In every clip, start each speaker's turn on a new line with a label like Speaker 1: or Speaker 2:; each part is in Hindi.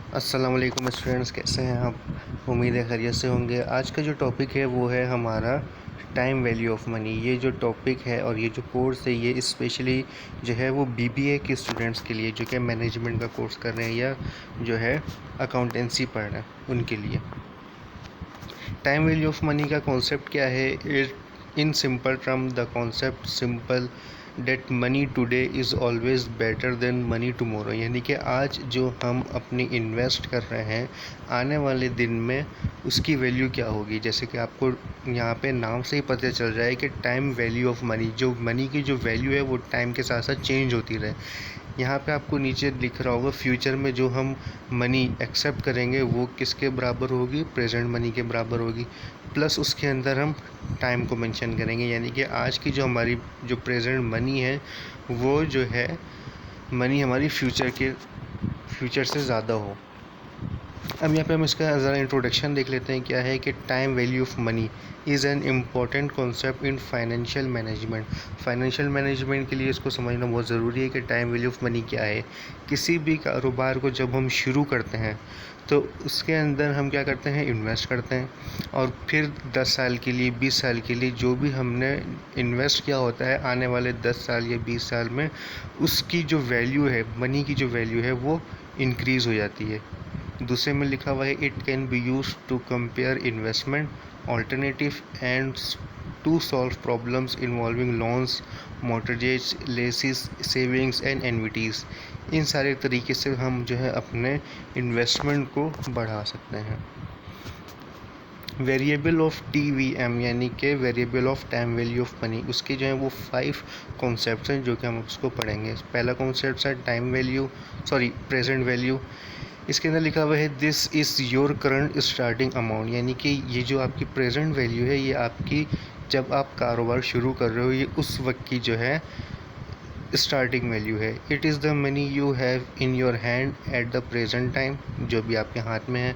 Speaker 1: अस्सलाम वालेकुम स्टूडेंट्स, कैसे हैं आप? उम्मीद है खैरियत से होंगे। आज का जो टॉपिक है वो है हमारा टाइम वैल्यू ऑफ मनी। ये जो टॉपिक है और ये जो कोर्स है ये स्पेशली जो है वो बीबीए के स्टूडेंट्स के लिए, जो कि मैनेजमेंट का कोर्स कर रहे हैं या जो है अकाउंटेंसी पढ़ रहे हैं, उनके लिए। टाइम वैल्यू ऑफ मनी का कॉन्सेप्ट क्या है? In simple term the concept simple debt money today is always better than money tomorrow. यानी कि आज जो हम अपनी इन्वेस्ट कर रहे हैं, आने वाले दिन में उसकी वैल्यू क्या होगी। जैसे कि आपको यहाँ पे नाम से ही पता चल रहा है कि टाइम वैल्यू ऑफ मनी, जो मनी की जो वैल्यू है वो टाइम के साथ साथ चेंज होती रहे। यहाँ पे आपको नीचे लिख रहा होगा फ्यूचर में जो हम मनी एक्सेप्ट करेंगे वो किसके बराबर होगी? प्रेजेंट मनी के बराबर होगी। प्लस उसके अंदर हम टाइम को मेंशन करेंगे, यानी कि आज की जो हमारी जो प्रेजेंट मनी है वो जो है मनी हमारी फ्यूचर से ज़्यादा हो। अब यहाँ पे हम इसका ज़रा इंट्रोडक्शन देख लेते हैं। क्या है कि time value of money is an important concept in financial management. Financial management के लिए इसको समझना बहुत ज़रूरी है कि टाइम वैल्यू ऑफ मनी क्या है। किसी भी कारोबार को जब हम शुरू करते हैं तो उसके अंदर हम क्या करते हैं? इन्वेस्ट करते हैं, और फिर 10 साल के लिए, 20 साल के लिए जो भी हमने इन्वेस्ट किया होता है, आने वाले 10 साल या 20 साल में उसकी जो वैल्यू है, मनी की जो वैल्यू है वो इंक्रीज़ हो जाती है। दूसरे में लिखा हुआ है it can be use to compare investment alternative and to solve problems involving loans, mortgage, leases, savings and annuities. इन सारे तरीके से हम जो है अपने इन्वेस्टमेंट को बढ़ा सकते हैं। वेरिएबल ऑफ TVM यानी कि variable of time value of money, उसके जो है वो 5 कॉन्सेप्ट्स हैं जो कि हम उसको पढ़ेंगे। पहला कॉन्सेप्ट है प्रेजेंट वैल्यू। इसके अंदर लिखा हुआ है this is your current starting amount, यानी कि ये जो आपकी प्रेजेंट वैल्यू है ये आपकी जब आप कारोबार शुरू कर रहे हो ये उस वक्त की जो है स्टार्टिंग वैल्यू है। It is the money you have in your hand at the present time, जो भी आपके हाथ में है।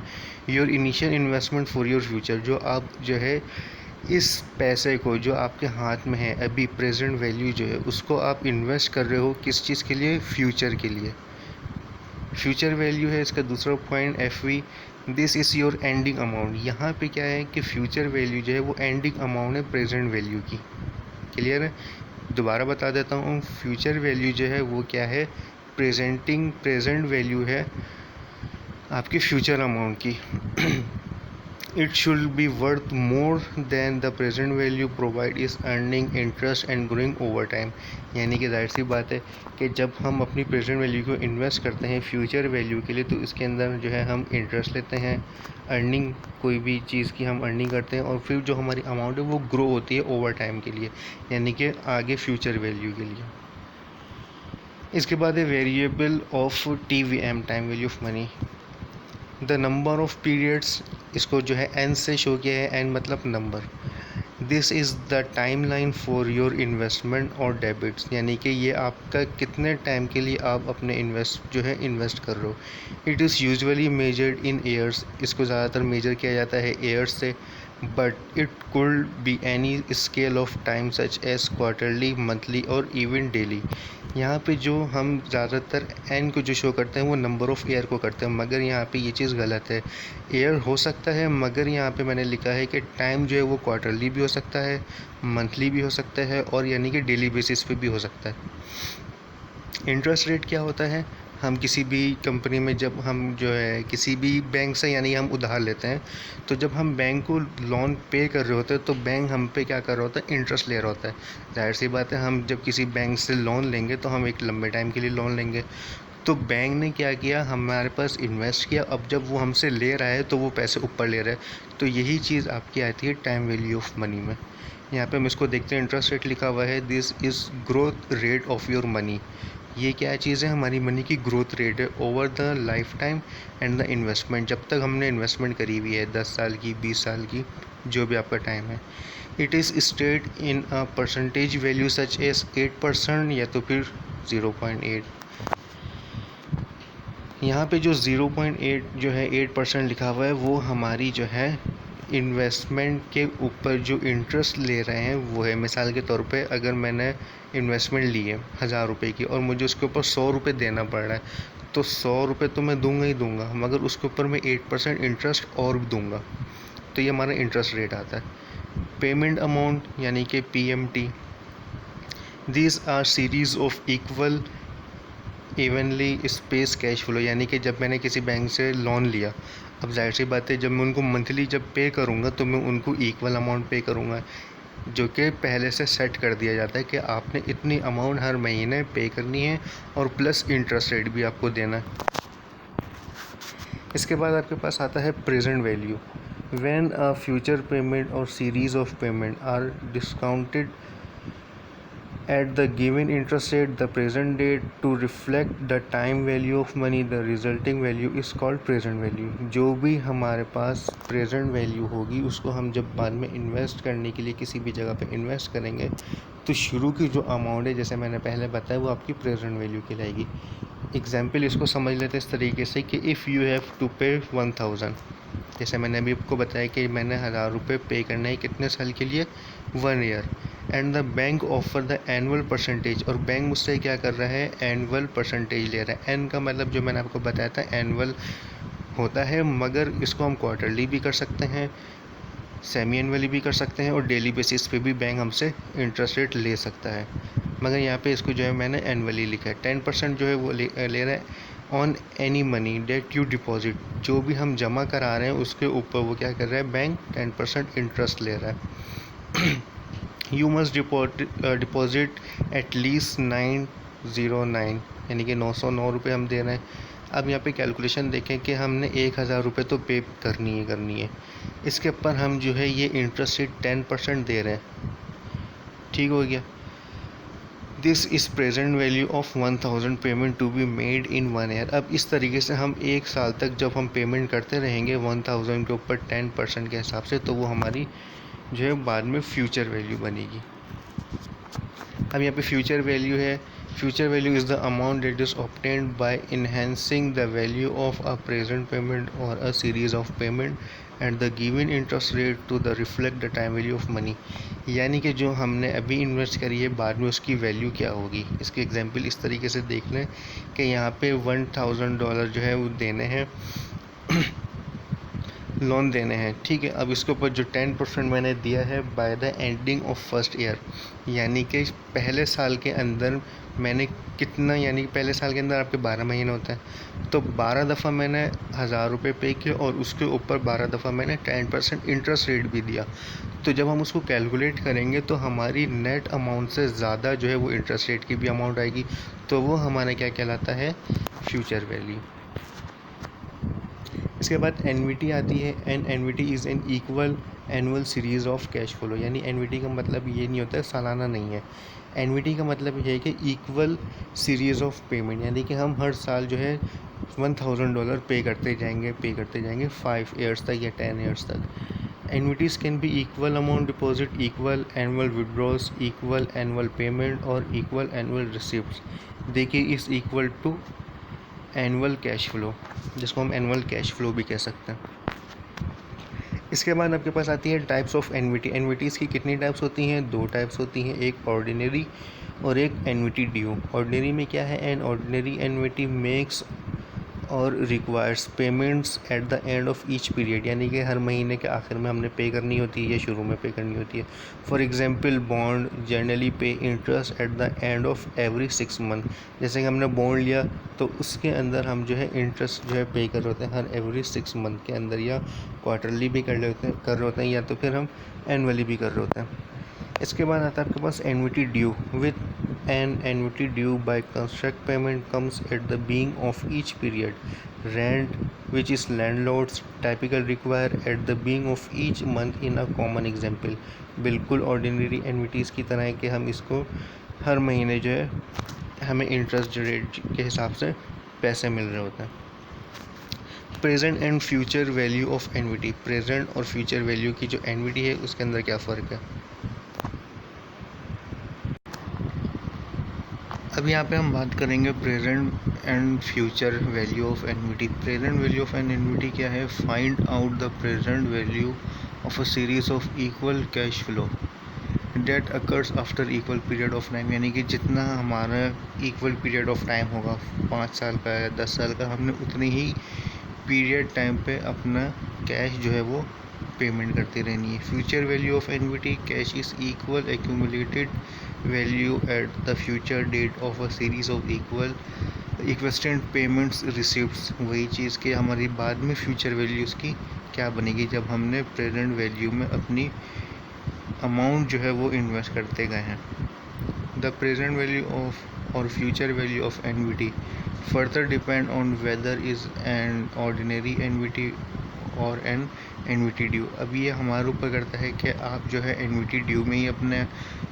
Speaker 1: Your initial investment for your future, जो आप जो है इस पैसे को जो आपके हाथ में है अभी प्रेजेंट वैल्यू जो है उसको आप इन्वेस्ट कर रहे हो किस चीज़ के लिए? फ्यूचर के लिए। फ्यूचर वैल्यू है इसका दूसरा point FV। This is your ending amount. यहाँ पे क्या है कि फ्यूचर वैल्यू जो है वो एंडिंग अमाउंट है प्रेजेंट वैल्यू की। क्लियर है? दोबारा बता देता हूँ, फ्यूचर वैल्यू जो है वो क्या है? प्रेजेंट वैल्यू है आपकी फ्यूचर अमाउंट की। It should be worth more than the present value provide is earning interest and growing over time. यानी कि जाहिर सी बात है कि जब हम अपनी प्रेजेंट वैल्यू को इन्वेस्ट करते हैं फ्यूचर वैल्यू के लिए तो इसके अंदर जो है हम इंटरेस्ट लेते हैं, अर्निंग, कोई भी चीज़ की हम अर्निंग करते हैं, और फिर जो हमारी अमाउंट है वो ग्रो होती है ओवर टाइम के लिए, यानी कि आगे फ्यूचर वैल्यू के लिए। इसके बाद है variable of TVM, time value of money. The number of periods, इसको जो है N से शो किया है, N मतलब number. This is the time line for your investment और डेबिट्स, यानी कि ये आपका कितने टाइम के लिए आप अपने इन्वेस्ट कर रहे हो। It is usually measured in years, इसको ज़्यादातर मेजर किया जाता है ईयर्स से, but it could be any scale of time such as quarterly, monthly और इवन डेली। यहाँ पे जो हम ज़्यादातर एन को जो शो करते हैं वो नंबर ऑफ़ ईयर को करते हैं, मगर यहाँ पे ये चीज़ गलत है। ईयर हो सकता है, मगर यहाँ पे मैंने लिखा है कि टाइम जो है वो क्वार्टरली भी हो सकता है, मंथली भी हो सकता है, और यानी कि डेली बेसिस पे भी हो सकता है। इंटरेस्ट रेट क्या होता है? हम किसी भी कंपनी में जब हम जो है किसी भी बैंक से यानी हम उधार लेते हैं, तो जब हम बैंक को लोन पे कर रहे होते हैं तो बैंक हम पे क्या कर रहा होता है? इंटरेस्ट ले रहा होता है। जाहिर सी बात है, हम जब किसी बैंक से लोन लेंगे तो हम एक लंबे टाइम के लिए लोन लेंगे। तो बैंक ने क्या किया? हमारे पास इन्वेस्ट किया, अब जब वो हमसे ले रहा है तो वो पैसे ऊपर ले रहा है। तो यही चीज़ आपकी आती है टाइम वैल्यू ऑफ मनी में। यहाँ पे हम इसको देखते हैं, इंटरेस्ट रेट लिखा हुआ है this is growth rate of your money. ये क्या चीज़ है? हमारी मनी की ग्रोथ रेट है over the life time and the investment, जब तक हमने इन्वेस्टमेंट करी हुई है, 10 साल की, 20 साल की, जो भी आपका टाइम है। It is state in a percentage value such as 8% या तो फिर 0.8। यहाँ पे जो 0.8 जो है 8% लिखा हुआ है वो हमारी जो है इन्वेस्टमेंट के ऊपर जो इंटरेस्ट ले रहे हैं वो है। मिसाल के तौर पे अगर मैंने इन्वेस्टमेंट ली है 1000 रुपये की और मुझे उसके ऊपर 100 रुपये देना पड़ रहा है, तो 100 रुपये तो मैं दूंगा ही दूंगा, मगर उसके ऊपर मैं 8% इंटरेस्ट और भी दूंगा। तो ये हमारा इंटरेस्ट रेट आता है। पेमेंट अमाउंट यानी कि PMT, these R series of equal evenly space cash flow, यानी कि जब मैंने किसी बैंक से लोन लिया, अब जाहिर सी बात है जब मैं उनको मंथली जब पे करूँगा तो मैं उनको इक्वल अमाउंट पे करूँगा, जो कि पहले से सेट कर दिया जाता है कि आपने इतनी अमाउंट हर महीने पे करनी है और प्लस इंटरेस्ट रेट भी आपको देना है। इसके बाद आपके पास आता है present value. When a future payment or series of payment are discounted at the given interest rate the present date to reflect the time value of money, the resulting value is called present value। जो भी हमारे पास प्रेजेंट वैल्यू होगी उसको हम जब बाद में इन्वेस्ट करने के लिए किसी भी जगह पे इन्वेस्ट करेंगे तो शुरू की जो अमाउंट है, जैसे मैंने पहले बताया, वो आपकी प्रेजेंट वैल्यू कहलाएगी। एग्जाम्पल इसको समझ लेते हैं इस तरीके से कि इफ़ यू हैव टू पे 1000, जैसे मैंने अभी आपको बताया कि मैंने 1000 रुपये पे करना है कितने साल के लिए, 1 year, and the bank offer the annual percentage, और बैंक मुझसे क्या कर रहा है, एनुअल परसेंटेज ले रहा है। एन का मतलब जो मैंने आपको बताया था एनुअल होता है, मगर इसको हम क्वार्टरली भी कर सकते हैं, सेमी एनुअली भी कर सकते हैं, और डेली बेसिस पे भी बैंक हमसे इंटरेस्ट रेट ले सकता है, मगर यहाँ पे इसको जो है मैंने एनुअली लिखा है। 10% जो है वो ले रहा है on any money that you deposit, जो भी हम जमा करा रहे हैं उसके ऊपर वो क्या कर रहा है, बैंक 10% इंटरेस्ट ले रहा है। यू मस्ट डिपॉजिट एटलीस्ट 909, यानी कि 909 रुपये हम दे रहे हैं। अब यहाँ पे कैलकुलेशन देखें कि हमने 1000 रुपये तो पे करनी है, इसके ऊपर हम जो है ये इंटरेस्ट रेट 10% दे रहे हैं, ठीक हो गया। This is present value of 1000 payment to be made in 1 year. अब इस तरीके से हम 1 साल तक जब हम पेमेंट करते रहेंगे 1000 के ऊपर 10% के हिसाब से, तो वो हमारी जो है बाद में फ्यूचर वैल्यू बनेगी। अब यहाँ पे फ्यूचर वैल्यू है, future value is the amount that is obtained by enhancing the value of a present payment or a series of payment and the given interest rate to the reflect the time value of money, यानी कि जो हमने अभी इन्वेस्ट करी है बाद में उसकी वैल्यू क्या होगी। इसके एग्जांपल इस तरीके से देख लें कि यहाँ पे $1000 जो है वो देने हैं, लोन देने हैं, ठीक है। अब इसके ऊपर जो 10% मैंने दिया है by the ending of first year, यानी कि पहले साल के अंदर मैंने कितना, यानी कि पहले साल के अंदर आपके 12 महीने होते हैं, तो 12 दफ़ा मैंने 1000 रुपये पे किए और उसके ऊपर 12 दफ़ा मैंने 10% इंटरेस्ट रेट भी दिया। तो जब हम उसको कैलकुलेट करेंगे तो हमारी नेट अमाउंट से ज़्यादा जो है वो इंटरेस्ट रेट की भी अमाउंट आएगी, तो वो हमारा क्या कहलाता है, फ्यूचर वैल्यू। इसके बाद एनवीटी आती है, and NVT is an equal annual series of cash flow, यानी एनवीटी का मतलब ये नहीं होता है सालाना नहीं है, एनवीटी का मतलब ये है कि इक्वल सीरीज़ ऑफ पेमेंट, यानी कि हम हर साल जो है $1000 पे करते जाएंगे 5 ईयर्स तक या 10 ईयर्स तक। Annuities can be equal amount deposit, equal annual withdrawals, equal annual payment or equal annual receipts. देखिए इस equal to annual cash flow, जिसको हम एनुअल कैश फ्लो भी कह सकते हैं। इसके बाद आपके पास आती है टाइप्स ऑफ एनवीटी। एनवीटीज़ की कितनी टाइप्स होती हैं, 2 टाइप्स होती हैं, एक ऑर्डिनरी और एक एनवीटी ड्यू। ऑर्डिनरी में क्या है, एन ऑर्डिनरी एनवीटी मेक्स और requires payments at the end of each period, यानी कि हर महीने के आखिर में हमने पे करनी होती है या शुरू में पे करनी होती है। फॉर एग्जांपल बॉन्ड जनरली पे interest at the end of every 6 month, जैसे कि हमने बॉन्ड लिया तो उसके अंदर हम जो है इंटरेस्ट जो है पे कर रहे होते हैं हर एवरी 6 मंथ के अंदर, या क्वार्टरली भी कर रहे होते हैं, या तो फिर हम एनुअली भी कर रहे होते हैं। इसके बाद आता है आपके पास annuity due. With an annuity due by construct payment comes at the being of each period, rent which is landlords typical require at the being of each month in a common example. बिल्कुल ऑर्डिनरी एनवीटीज़ की तरह है कि हम इसको हर महीने जो है हमें इंटरेस्ट रेट के हिसाब से पैसे मिल रहे होते हैं। Present and future value of annuity, present और फ्यूचर वैल्यू की जो एनवीटी है उसके अंदर क्या फ़र्क है। अब यहाँ पे हम बात करेंगे present and future value of annuity. Present value of an annuity क्या है, find out the present value of a series of equal cash flow
Speaker 2: that occurs after equal period of time, यानी कि जितना हमारा इक्वल पीरियड ऑफ टाइम होगा 5 साल का या 10 साल का, हमने उतनी ही पीरियड टाइम पे अपना कैश जो है वो पेमेंट करती रहनी है। Future value of annuity, cash is equal accumulated value at the future date of a series of equivalent payments receipts. वही चीज़ कि हमारी बाद में फ्यूचर वैल्यू उसकी क्या बनेगी जब हमने प्रेजेंट वैल्यू में अपनी अमाउंट जो है वो इन्वेस्ट करते गए हैं। द प्रेजेंट वैल्यू ऑफ और future value of एनविटी further depend on whether is an ordinary एनविटी और एन एनविटी ड्यू। अब ये हमारे ऊपर करता है कि आप जो है एनविटी ड्यू में ही अपने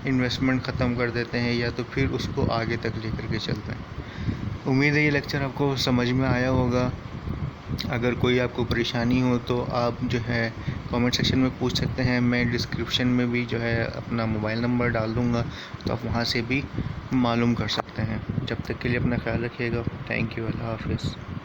Speaker 2: इन्वेस्टमेंट ख़त्म कर देते हैं या तो फिर उसको आगे तक लेकर के चलते हैं। उम्मीद है ये लेक्चर आपको समझ में आया होगा। अगर कोई आपको परेशानी हो तो आप जो है कमेंट सेक्शन में पूछ सकते हैं। मैं डिस्क्रिप्शन में भी जो है अपना मोबाइल नंबर डाल दूँगा, तो आप वहाँ से भी मालूम कर सकते हैं। जब तक के लिए अपना ख्याल रखिएगा। Thank you. अल्लाह हाफ़िज़।